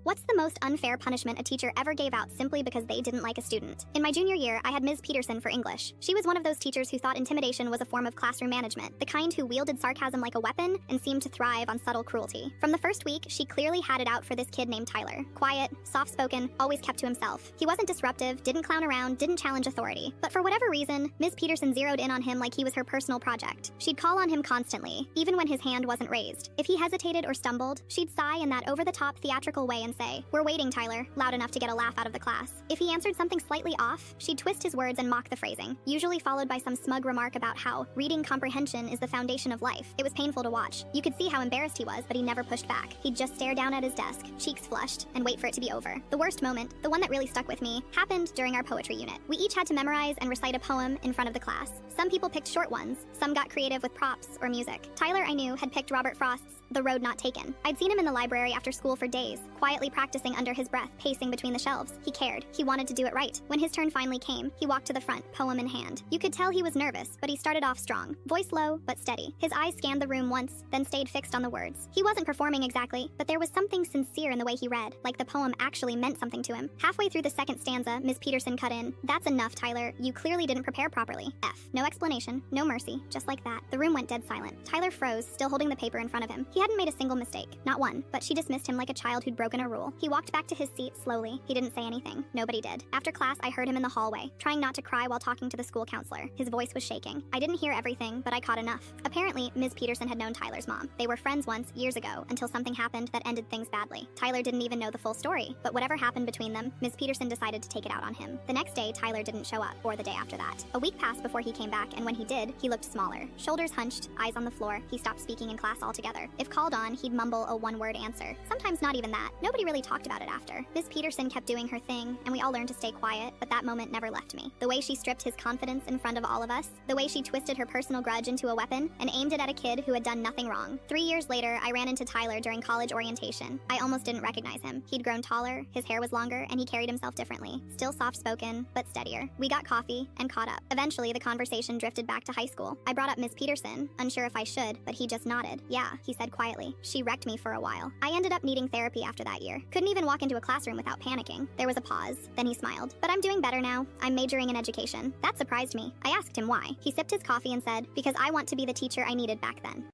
What's the most unfair punishment a teacher ever gave out simply because they didn't like a student? In my junior year, I had Ms. Peterson for English. She was one of those teachers who thought intimidation was a form of classroom management, the kind who wielded sarcasm like a weapon and seemed to thrive on subtle cruelty. From the first week, she clearly had it out for this kid named Tyler. Quiet, soft-spoken, always kept to himself. He wasn't disruptive, didn't clown around, didn't challenge authority. But for whatever reason, Ms. Peterson zeroed in on him like he was her personal project. She'd call on him constantly, even when his hand wasn't raised. If he hesitated or stumbled, she'd sigh in that over-the-top theatrical way and say, "We're waiting, Tyler," loud enough to get a laugh out of the class. If he answered something slightly off, she'd twist his words and mock the phrasing, usually followed by some smug remark about how reading comprehension is the foundation of life. It was painful to watch. You could see how embarrassed he was, but he never pushed back. He'd just stare down at his desk, cheeks flushed, and wait for it to be over. The worst moment, the one that really stuck with me, happened during our poetry unit. We each had to memorize and recite a poem in front of the class. Some people picked short ones, some got creative with props or music. Tyler, I knew, had picked Robert Frost's The Road Not Taken. I'd seen him in the library after school for days, quietly practicing under his breath, pacing between the shelves. He cared. He wanted to do it right. When his turn finally came, he walked to the front, poem in hand. You could tell he was nervous, but he started off strong. Voice low, but steady. His eyes scanned the room once, then stayed fixed on the words. He wasn't performing exactly, but there was something sincere in the way he read, like the poem actually meant something to him. Halfway through the second stanza, Ms. Peterson cut in, "That's enough, Tyler. You clearly didn't prepare properly." No explanation, no mercy, just like that. The room went dead silent. Tyler froze, still holding the paper in front of him. He hadn't made a single mistake, not one, but she dismissed him like a child who'd broken a rule. He walked back to his seat slowly. He didn't say anything. Nobody did. After class, I heard him in the hallway, trying not to cry while talking to the school counselor. His voice was shaking. I didn't hear everything, but I caught enough. Apparently, Ms. Peterson had known Tyler's mom. They were friends once, years ago, until something happened that ended things badly. Tyler didn't even know the full story, but whatever happened between them, Ms. Peterson decided to take it out on him. The next day, Tyler didn't show up, or the day after that. A week passed before he came back, and when he did, he looked smaller. Shoulders hunched, eyes on the floor. He stopped speaking in class altogether. If called on, he'd mumble a one-word answer. Sometimes not even that. Nobody really talked about it after. Ms. Peterson kept doing her thing, and we all learned to stay quiet, but that moment never left me. The way she stripped his confidence in front of all of us, the way she twisted her personal grudge into a weapon and aimed it at a kid who had done nothing wrong. 3 years later, I ran into Tyler during college orientation. I almost didn't recognize him. He'd grown taller, his hair was longer, and he carried himself differently. Still soft-spoken, but steadier. We got coffee and caught up. Eventually, the conversation drifted back to high school. I brought up Ms. Peterson, unsure if I should, but he just nodded. "Yeah," he said quietly. "She wrecked me for a while." I ended up needing therapy after that year. Couldn't even walk into a classroom without panicking. There was a pause, then he smiled. "But I'm doing better now. I'm majoring in education." That surprised me. I asked him why. He sipped his coffee and said, "Because I want to be the teacher I needed back then."